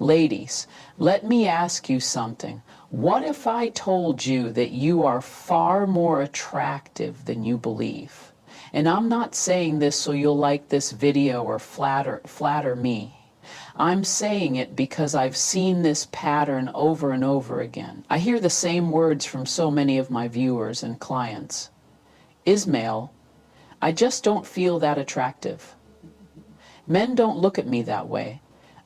Ladies, let me ask you something. What if I told you that you are far more attractive than you believe? And I'm not saying this so you'll like this video or flatter me. I'm saying it because I've seen this pattern over and over again. I hear the same words from so many of my viewers and clients. Ismail, I just don't feel that attractive. Men don't look at me that way.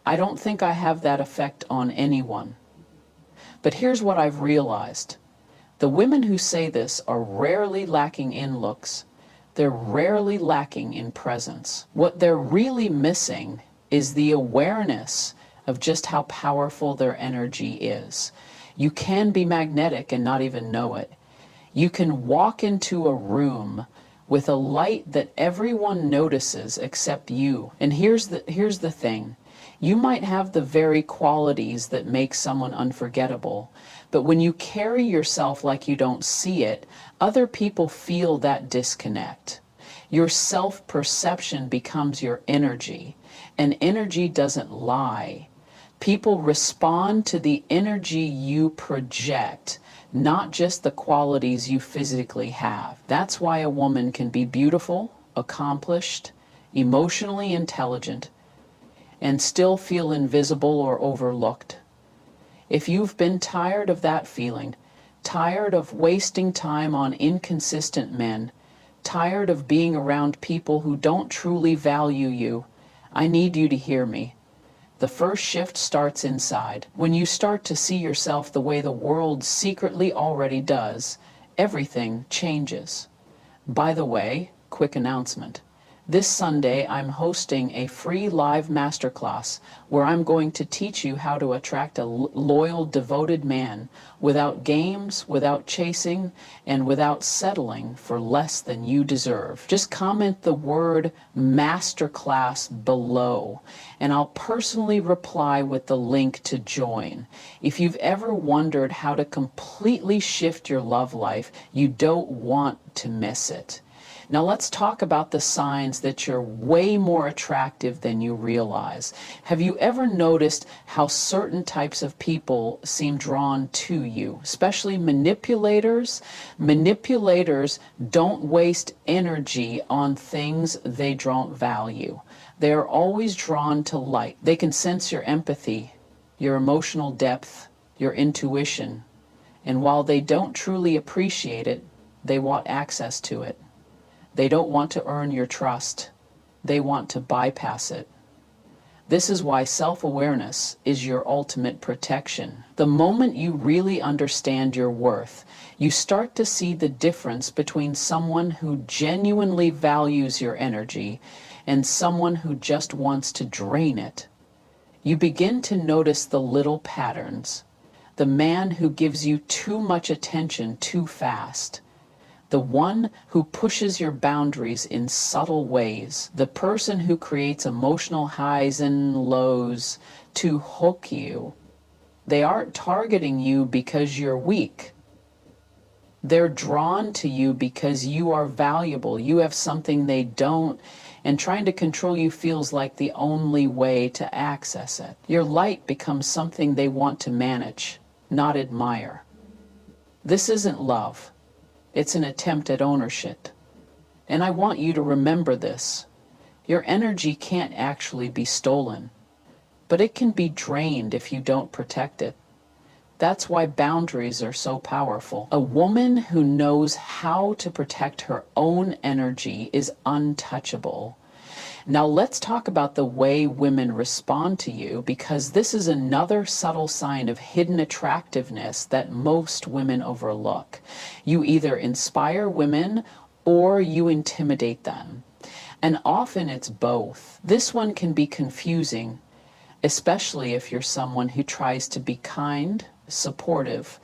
I don't think I have that effect on anyone. But here's what I've realized. The women who say this are rarely lacking in looks. They're rarely lacking in presence. What they're really missing is the awareness of just how powerful their energy is. You can be magnetic and not even know it. You can walk into a room with a light that everyone notices except you. And here's the thing. You might have the very qualities that make someone unforgettable, but when you carry yourself like you don't see it, other people feel that disconnect. Your self-perception becomes your energy, and energy doesn't lie. People respond to the energy you project, not just the qualities you physically have. That's why a woman can be beautiful, accomplished, emotionally intelligent, and still feel invisible or overlooked. If you've been tired of that feeling, tired of wasting time on inconsistent men, tired of being around people who don't truly value you, I need you to hear me. The first shift starts inside. When you start to see yourself the way the world secretly already does, everything changes. By the way, quick announcement. This Sunday, I'm hosting a free live masterclass where I'm going to teach you how to attract a loyal, devoted man without games, without chasing, and without settling for less than you deserve. Just comment the word masterclass below, and I'll personally reply with the link to join. If you've ever wondered how to completely shift your love life, you don't want to miss it. Now let's talk about the signs that you're way more attractive than you realize. Have you ever noticed how certain types of people seem drawn to you, especially manipulators? Manipulators don't waste energy on things they don't value. They are always drawn to light. They can sense your empathy, your emotional depth, your intuition, and while they don't truly appreciate it, they want access to it. They don't want to earn your trust. They want to bypass it. This is why self-awareness is your ultimate protection. The moment you really understand your worth, you start to see the difference between someone who genuinely values your energy and someone who just wants to drain it. You begin to notice the little patterns. The man who gives you too much attention too fast. The one who pushes your boundaries in subtle ways. The person who creates emotional highs and lows to hook you. They aren't targeting you because you're weak. They're drawn to you because you are valuable. You have something they don't, and trying to control you feels like the only way to access it. Your light becomes something they want to manage, not admire. This isn't love. It's an attempt at ownership. And I want you to remember this. Your energy can't actually be stolen, but it can be drained if you don't protect it. That's why boundaries are so powerful. A woman who knows how to protect her own energy is untouchable. Now let's talk about the way women respond to you, because this is another subtle sign of hidden attractiveness that most women overlook. You either inspire women or you intimidate them. And often it's both. This one can be confusing, especially if you're someone who tries to be kind, supportive,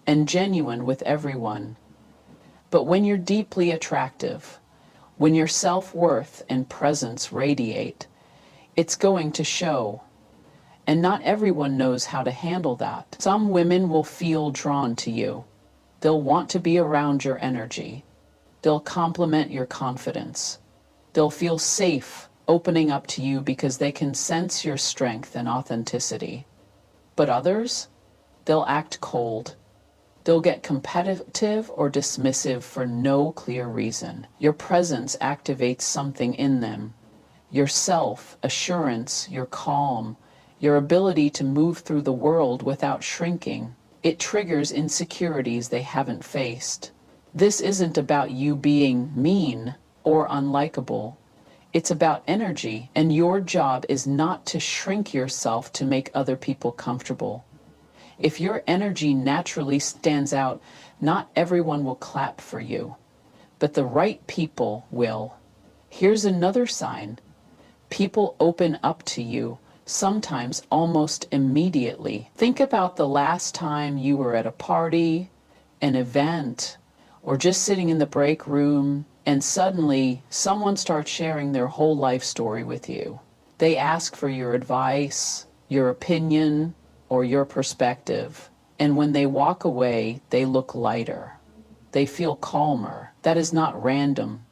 and genuine with everyone. But when you're deeply attractive, when your self-worth and presence radiate, it's going to show. And not everyone knows how to handle that. Some women will feel drawn to you. They'll want to be around your energy. They'll compliment your confidence. They'll feel safe opening up to you because they can sense your strength and authenticity. But others, they'll act cold. They'll get competitive or dismissive for no clear reason. Your presence activates something in them. Your self-assurance, your calm, your ability to move through the world without shrinking. It triggers insecurities they haven't faced. This isn't about you being mean or unlikable. It's about energy, and your job is not to shrink yourself to make other people comfortable. If your energy naturally stands out, not everyone will clap for you, but the right people will. Here's another sign. People open up to you, sometimes almost immediately. Think about the last time you were at a party, an event, or just sitting in the break room, and suddenly someone starts sharing their whole life story with you. They ask for your advice, your opinion, or your perspective. And when they walk away, they look lighter. They feel calmer. That is not random.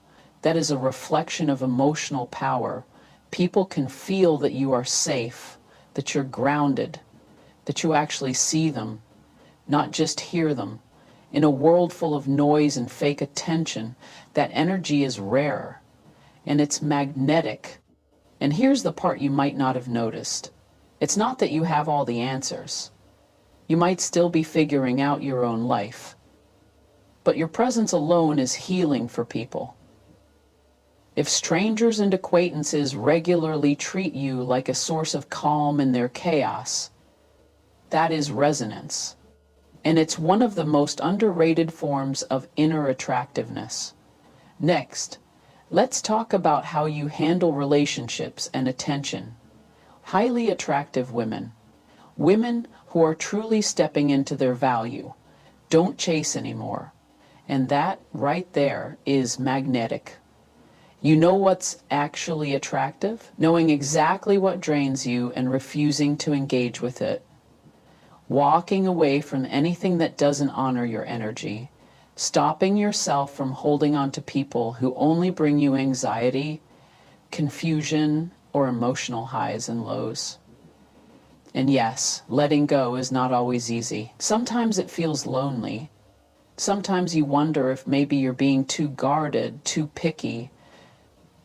That is a reflection of emotional power. People can feel that you are safe, that you're grounded, that you actually see them, not just hear them. In a world full of noise and fake attention, that energy is rare, and it's magnetic. And here's the part you might not have noticed. It's not that you have all the answers. You might still be figuring out your own life. But your presence alone is healing for people. If strangers and acquaintances regularly treat you like a source of calm in their chaos, that is resonance. And it's one of the most underrated forms of inner attractiveness. Next, let's talk about how you handle relationships and attention. Highly attractive women. Women who are truly stepping into their value. Don't chase anymore. And that right there is magnetic. You know what's actually attractive? Knowing exactly what drains you and refusing to engage with it. Walking away from anything that doesn't honor your energy. Stopping yourself from holding on to people who only bring you anxiety, confusion, or emotional highs and lows. And yes, letting go is not always easy. Sometimes it feels lonely. Sometimes you wonder if maybe you're being too guarded, too picky.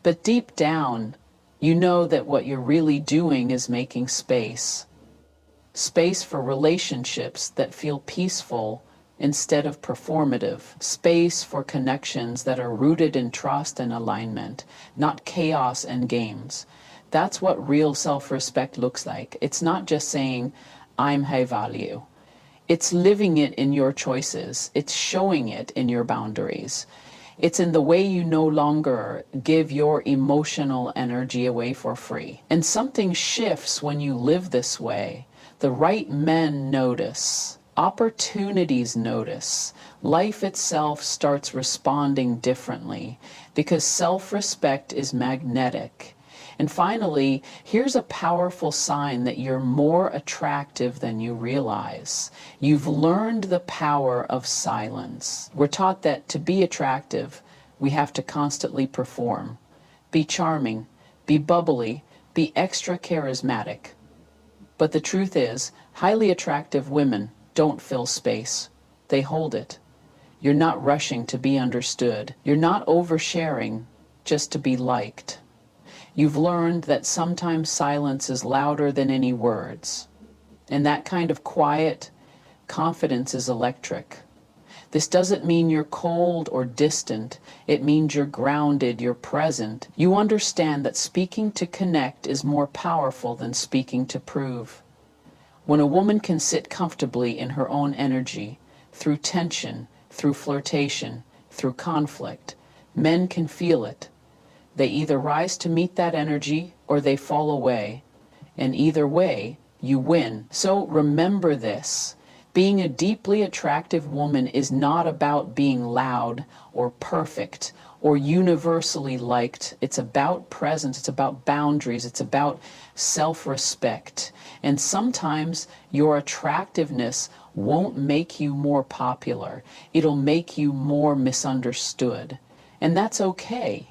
But deep down, you know that what you're really doing is making space. Space for relationships that feel peaceful instead of performative. Space for connections that are rooted in trust and alignment, not chaos and games. That's what real self-respect looks like. It's not just saying, I'm high value. It's living it in your choices. It's showing it in your boundaries. It's in the way you no longer give your emotional energy away for free. And something shifts when you live this way. The right men notice. Opportunities notice. Life itself starts responding differently because self-respect is magnetic. And finally, here's a powerful sign that you're more attractive than you realize. You've learned the power of silence. We're taught that to be attractive, we have to constantly perform. Be charming, be bubbly, be extra charismatic. But the truth is, highly attractive women don't fill space. They hold it. You're not rushing to be understood. You're not oversharing just to be liked. You've learned that sometimes silence is louder than any words. And that kind of quiet confidence is electric. This doesn't mean you're cold or distant. It means you're grounded, you're present. You understand that speaking to connect is more powerful than speaking to prove. When a woman can sit comfortably in her own energy, through tension, through flirtation, through conflict, men can feel it. They either rise to meet that energy or they fall away. And either way, you win. So remember this. Being a deeply attractive woman is not about being loud or perfect or universally liked. It's about presence. It's about boundaries. It's about self-respect. And sometimes your attractiveness won't make you more popular. It'll make you more misunderstood. And that's okay.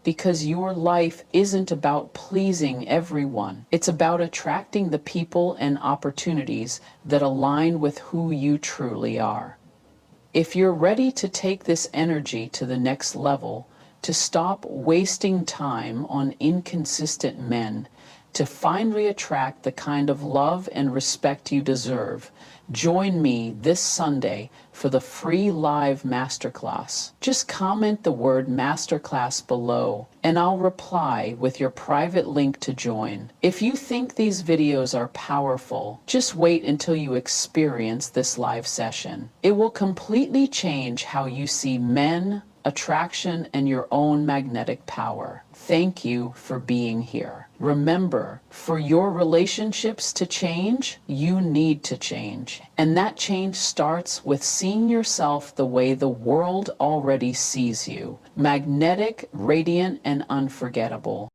because your life isn't about pleasing everyone. It's about attracting the people and opportunities that align with who you truly are. If you're ready to take this energy to the next level, to stop wasting time on inconsistent men, to finally attract the kind of love and respect you deserve, join me this Sunday for the free live masterclass. Just comment the word masterclass below and I'll reply with your private link to join. If you think these videos are powerful, just wait until you experience this live session. It will completely change how you see men, attraction, and your own magnetic power. Thank you for being here. Remember, for your relationships to change, you need to change. And that change starts with seeing yourself the way the world already sees you. Magnetic, radiant, and unforgettable.